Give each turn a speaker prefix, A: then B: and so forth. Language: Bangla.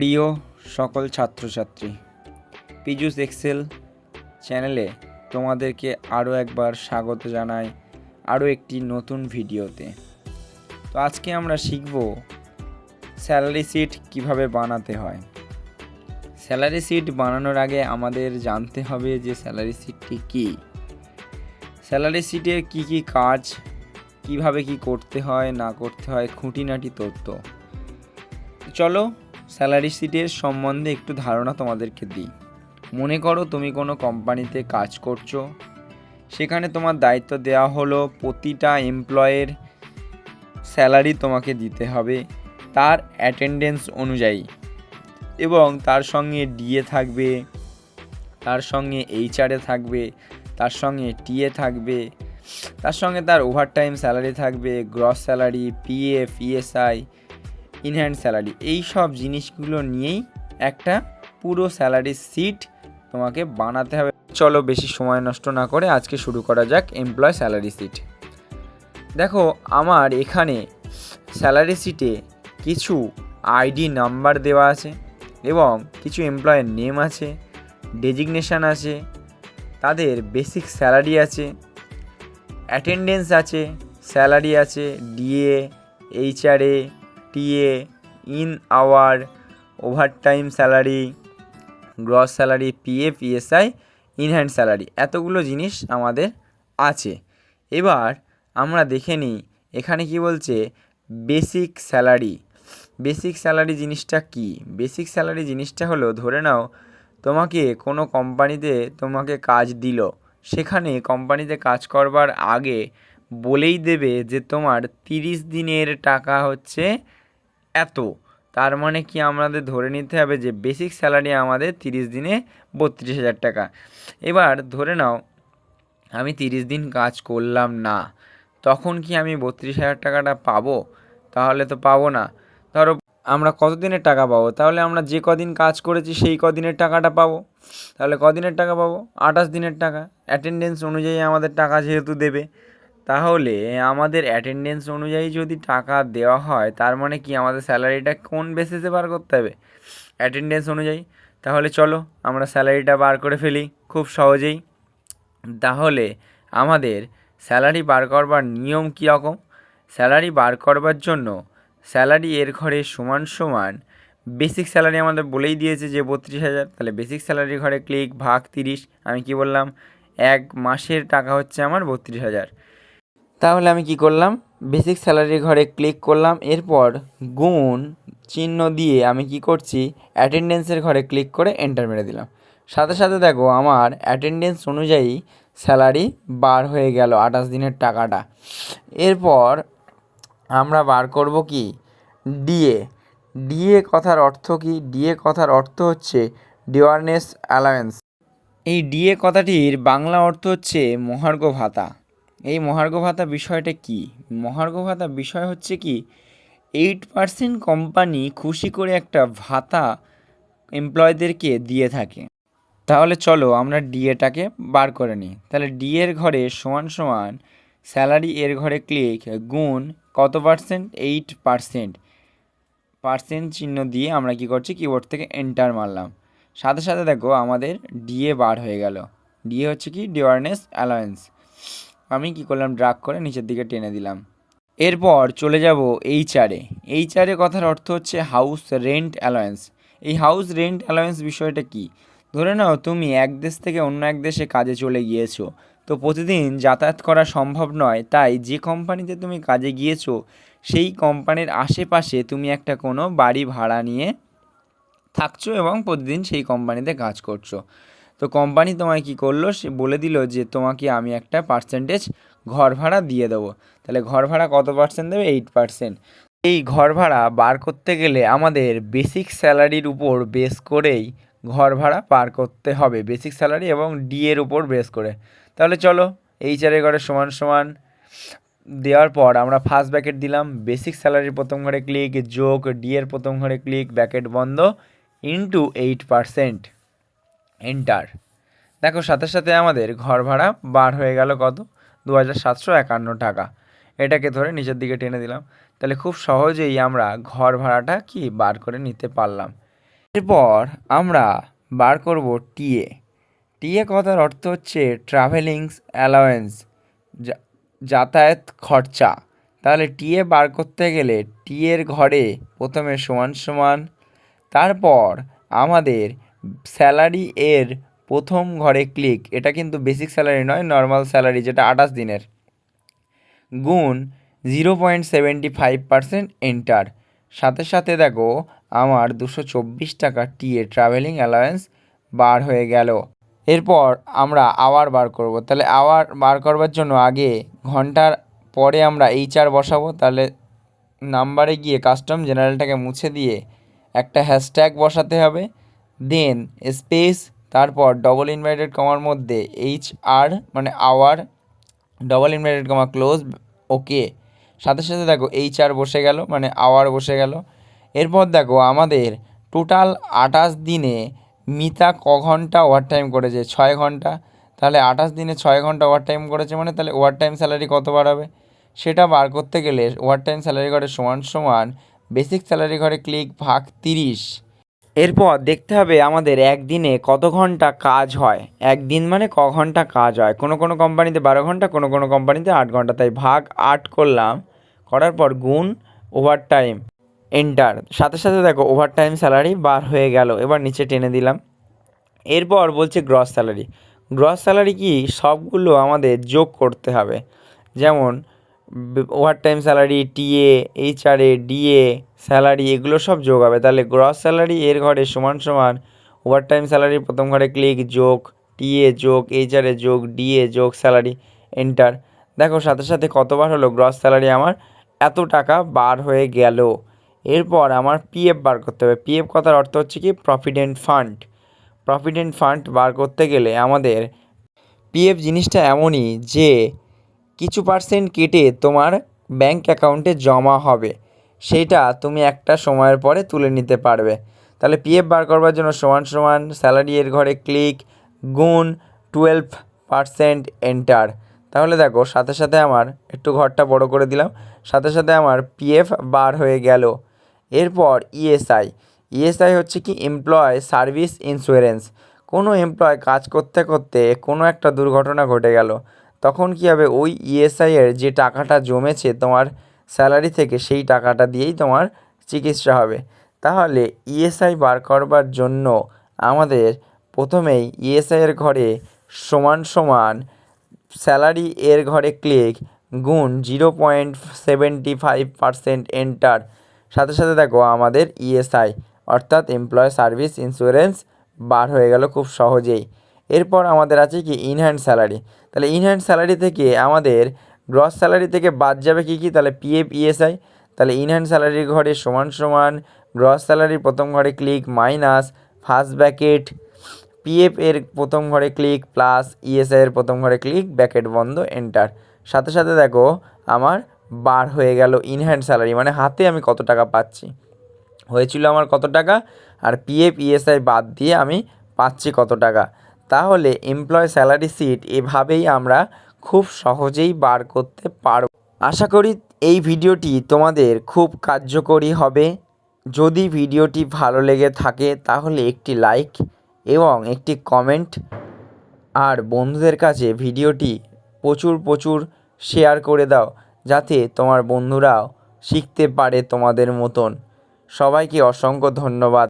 A: প্রিয় সকল ছাত্রছাত্রী, পিজুস এক্সেল চ্যানেলে তোমাদেরকে আরও একবার স্বাগত জানাই আরও একটি নতুন ভিডিওতে। তো আজকে আমরা শিখব স্যালারি শিট কিভাবে বানাতে হয়। স্যালারি শিট বানানোর আগে আমাদের জানতে হবে যে স্যালারি শিটটি কী, স্যালারি শিটের কী কী কাজ, কিভাবে কি করতে হয় না করতে হয়, খুঁটিনাটি তথ্য। চলো স্যালারি শিটের সম্বন্ধে একটু ধারণা তোমাদেরকে দিই। মনে করো তুমি কোনো কোম্পানিতে কাজ করছো, সেখানে তোমার দায়িত্ব দেওয়া হলো প্রতিটা এমপ্লয়ের স্যালারি তোমাকে দিতে হবে তার অ্যাটেন্ডেন্স অনুযায়ী, এবং তার সঙ্গে ডিএ থাকবে, তার সঙ্গে এইচআরএ থাকবে, তার সঙ্গে টিএ থাকবে, তার সঙ্গে তার ওভারটাইম স্যালারি থাকবে, gross salary, PF, ESI, in hand salary, এই সব জিনিসগুলো নিয়েই একটা পুরো স্যালারি শিট তোমাকে বানাতে হবে। চলো বেশি সময় নষ্ট না করে আজকে শুরু করা যাক এমপ্লয় স্যালারি শিট। দেখো আমার এখানে স্যালারি শিটে কিছু আইডি নাম্বার দেওয়া আছে এবং কিছু এমপ্লয়ের নেম আছে, ডেজিগনেশান আছে, তাদের বেসিক স্যালারি আছে, অ্যাটেন্ডেন্স আছে, স্যালারি আছে, DA, HRA, TA, in hour, overtime salary, gross salary, PF, ESI, in hand salary, এতগুলো জিনিস আমাদের আছে। এবার আমরা দেখে নিই এখানে কি বলছে, বেসিক স্যালারি। বেসিক স্যালারি জিনিসটা কি? বেসিক স্যালারি জিনিসটা হলো, ধরে নাও তোমাকে কোনো কোম্পানিতে তোমাকে কাজ দিল, সেখানে কোম্পানিতে কাজ করবার আগে বলেই দেবে যে তোমার 30 দিনের টাকা হচ্ছে এত। তার মানে কি আমাদের ধরে নিতে হবে যে বেসিক স্যালারি আমাদের 30 দিনে 32,000 টাকা। এবার ধরে নাও আমি 30 দিন কাজ করলাম না, তখন কি আমি 32,000 টাকাটা পাবো? তাহলে তো পাবো না। ধরো আমরা কত দিনের টাকা পাবো? তাহলে আমরা যে কদিন কাজ করেছি সেই কদিনের টাকাটা পাবো। তাহলে কদিনের টাকা পাবো? 28 দিনের টাকা। অ্যাটেন্ডেন্স অনুযায়ী আমাদের টাকা যেহেতু দেবে, তাহলে আমাদের অ্যাটেন্ডেন্স অনুযায়ী যদি টাকা দেওয়া হয়, তার মানে কি আমাদের স্যালারিটা কোন বেসিসে বার করতে হবে? অ্যাটেন্ডেন্স অনুযায়ী। তাহলে চলো আমরা স্যালারিটা বার করে ফেলি খুব সহজেই। তাহলে আমাদের স্যালারি বার করবার নিয়ম কী রকম? স্যালারি বার করবার জন্য স্যালারি এর ঘরে সমান সমান বেসিক স্যালারি আমাদের বলেই দিয়েছে যে 32,000, তাহলে বেসিক স্যালারির ঘরে ক্লিক ভাগ 30। আমি কি বললাম? এক মাসের টাকা হচ্ছে আমার 32,000। তাহলে আমি কি করলাম? বেসিক স্যালারির ঘরে ক্লিক করলাম, এরপর গুণ চিহ্ন দিয়ে আমি কি করছি, অ্যাটেন্ডেন্সের ঘরে ক্লিক করে এন্টার মেরে দিলাম। সাথে সাথে দেখো আমার অ্যাটেন্ডেন্স অনুযায়ী স্যালারি বার হয়ে গেল 28 দিনের টাকাটা। এরপর আমরা বার করব কি, ডিএ। ডিএ কথার অর্থ কি? ডিএ কথার অর্থ হচ্ছে ডিওয়ারনেস অ্যালাওয়েন্স। এই ডিএ কথাটির বাংলা অর্থ হচ্ছে মহার্ঘ ভাতা। এই মহার্ঘ ভাতা বিষয়টা কি? মহার্ঘ ভাতা বিষয় হচ্ছে কি, 8% কোম্পানি খুশি করে একটা ভাতা এমপ্লয়ীদেরকে দিয়ে থাকে। তাহলে চলো আমরা ডিএটাকে বার করে নিই। তাহলে ডিএর ঘরে সমান সমান স্যালারি এর ঘরে ক্লিক গুণ কত পার্সেন্ট? 8%। পার্সেন্ট চিহ্ন দিয়ে আমরা কি করছি, কিবোর্ড থেকে এন্টার মারলাম। সাথে সাথে দেখো আমাদের ডিএ বার হয়ে গেল। ডিএ হচ্ছে কি, ডিওয়ারনেস অ্যালাওয়েন্স। আমি কি করলাম, ড্রাগ করে নিচের দিকে টেনে দিলাম। এরপর চলে যাব এইচআরএ। এইচআরএ কথার অর্থ হচ্ছে হাউস রেন্ট অ্যালাওয়েন্স। এই হাউস রেন্ট অ্যালাওয়েন্স বিষয়টা কি? ধরে নাও তুমি এক দেশ থেকে অন্য এক দেশে কাজে চলে গিয়েছো, তো প্রতিদিন যাতায়াত করা সম্ভব নয়, তাই যে কোম্পানিতে তুমি কাজে গিয়েছো সেই কোম্পানির আশেপাশে তুমি একটা কোনো বাড়ি ভাড়া নিয়ে থাকছো এবং প্রতিদিন সেই কোম্পানিতে কাজ করছো। তো কোম্পানি তোমায় কী করলো, সে বলে দিল যে তোমাকে আমি একটা পার্সেন্টেজ ঘর ভাড়া দিয়ে দেবো। তাহলে ঘর ভাড়া কত পার্সেন্ট দেবে? 8%। এই ঘর ভাড়া বার করতে গেলে আমাদের বেসিক স্যালারির উপর বেস করেই ঘর ভাড়া বার করতে হবে, বেসিক স্যালারি এবং ডিএর উপর বেস করে। তাহলে চলো এইচআর এর ঘরে সমান সমান দেওয়ার পর আমরা ফার্স্ট ব্র্যাকেট দিলাম, বেসিক স্যালারির প্রথম ঘরে ক্লিক যোগ ডিএর প্রথম ঘরে ক্লিক ব্র্যাকেট বন্ধ ইন্টু 8%, এন্টার। দেখো সাথে সাথে আমাদের ঘর ভাড়া বার হয়ে গেল কত? 2,751 টাকা। এটাকে ধরে নিচের দিকে টেনে দিলাম। তাহলে খুব সহজেই আমরা ঘর ভাড়াটা কি বার করে নিতে পারলাম। এরপর আমরা বার করব টিএ। টিএ কথার অর্থ হচ্ছে ট্রাভেলিংস অ্যালাওয়েন্স, যাতায়াত খরচা। তাহলে টিএ বার করতে গেলে টিএর ঘরে প্রথমে সমান সমান, তারপর আমাদের স্যালারি এর প্রথম ঘরে ক্লিক, এটা কিন্তু বেসিক স্যালারি নয়, নর্মাল স্যালারি যেটা 28 দিনের, গুণ 0.75% এন্টার। সাথে সাথে দেখো আমার 224 টাকা টিএ ট্রাভেলিং অ্যালাওয়েন্স বার হয়ে গেল। এরপর আমরা আওয়ার বার করব। তাহলে আওয়ার বার করবার জন্য আগে ঘন্টার পরে আমরা এইচআর বসাবো। তাহলে নাম্বারে গিয়ে কাস্টম জেনারেলটাকে মুছে দিয়ে একটা হ্যাশট্যাগ বসাতে হবে, দেন স্পেস, তারপর ডবল ইনভার্টেড কমার মধ্যে HR মানে hour, double inverted comma close, okay. সাথে সাথে দেখো HR বসে গেল, মানে আওয়ার বসে গেল। এরপর দেখো আমাদের টোটাল 28 দিনে মিতা ক ঘন্টা ওভারটাইম করেছে? 6 ঘন্টা। তাহলে 28 দিনে 6 ঘন্টা ওভারটাইম করেছে, মানে তাহলে ওভারটাইম স্যালারি কত বার হবে? সেটা বার করতে গেলে ওভারটাইম স্যালারি ঘরে সমান সমান বেসিক স্যালারি ঘরে ক্লিক ভাগ 30। এরপর দেখতে হবে আমাদের একদিনে কত ঘন্টা কাজ হয়। একদিন মানে ক ঘন্টা কাজ হয়। কোনো কোনো কোম্পানিতে 12 ঘন্টা, কোনো কোনো কোম্পানিতে 8 ঘন্টা, তাই ভাগ 8 করলাম। করার পর গুণ ওভারটাইম এন্টার। সাথে সাথে দেখো ওভারটাইম স্যালারি বার হয়ে গেল। এবার নিচে টেনে দিলাম। এরপর বলছে গ্রস স্যালারি। গ্রস স্যালারি কি? সবগুলো আমাদের যোগ করতে হবে। যেমন overtime salary, TA, HRA, DA salary, এগুলো সব যোগ হবে। তাহলে গ্রস স্যালারি এর ঘরে সমান সমান ওভারটাইম স্যালারি প্রথম ঘরে ক্লিক যোগ টিএ যোগ এইচআরএ যোগ ডিএ যোগ স্যালারি এন্টার। দেখো সাথে সাথে কতবার হলো? গ্রস স্যালারি আমার এত টাকা বার হয়ে গেল। এরপর আমার পিএফ বার করতে হবে। পিএফ কথার অর্থ হচ্ছে কি? Provident fund. প্রভিডেন্ট ফান্ড বার করতে গেলে আমাদের পিএফ জিনিসটা এমনই যে কিছু পার্সেন্ট কেটে তোমার ব্যাংক অ্যাকাউন্টে জমা হবে, সেইটা তুমি একটা সময়ের পরে তুলে নিতে পারবে। তাহলে পিএফ বার করবার জন্য সমান সমান স্যালারি এর ঘরে ক্লিক গুণ 12% এন্টার। তাহলে দেখো সাথে সাথে আমার, একটু ঘরটা বড় করে দিলাম, সাথে সাথে আমার পিএফ বার হয়ে গেল। এরপর ইএসআই। ইএসআই হচ্ছে কি? Employ service insurance. কোনো এমপ্লয় কাজ করতে করতে কোনো একটা দুর্ঘটনা ঘটে গেল, তখন কী হবে? ওই ইএসআইয়ের যে টাকাটা জমেছে তোমার স্যালারি থেকে, সেই টাকাটা দিয়েই তোমার চিকিৎসা হবে। তাহলে ইএসআই বার করবার জন্য আমাদের প্রথমেই ইএসআইয়ের ঘরে সমান সমান স্যালারি এর ঘরে ক্লিক গুণ 0.75% এন্টার। সাথে সাথে দেখো আমাদের ইএসআই অর্থাৎ এমপ্লয় সার্ভিস ইন্স্যুরেন্স বার হয়ে গেল খুব সহজেই। এরপর আমাদের আছে কি? In-hand salary. তাহলে ইনহ্যান্ড স্যালারি থেকে আমাদের গ্রস স্যালারি থেকে বাদ যাবে কী কী? তাহলে পিএফ, ইএসআই। তাহলে ইনহ্যান্ড স্যালারির ঘরে সমান সমান গ্রস স্যালারির প্রথম ঘরে click minus first bracket PF এর প্রথম ঘরে ক্লিক প্লাস ইএসআই এর প্রথম ঘরে ক্লিক ব্র্যাকেট বন্ধ এন্টার। সাথে সাথে দেখো আমার বার হয়ে গেল ইনহ্যান্ড স্যালারি, মানে হাতে আমি কত টাকা পাচ্ছি। হয়েছিল আমার কত টাকা, আর পিএফ ইএসআই বাদ দিয়ে আমি পাচ্ছি কত টাকা। তাহলে এমপ্লয় স্যালারি শিট এভাবেই আমরা খুব সহজেই বার করতে পারব। আশা করি এই ভিডিওটি তোমাদের খুব কার্যকরী হবে। যদি ভিডিওটি ভালো লেগে থাকে তাহলে একটি লাইক এবং একটি কমেন্ট, আর বন্ধুদের কাছে ভিডিওটি প্রচুর প্রচুর শেয়ার করে দাও, যাতে তোমার বন্ধুরাও শিখতে পারে তোমাদের মতন। সবাইকে অসংখ্য ধন্যবাদ।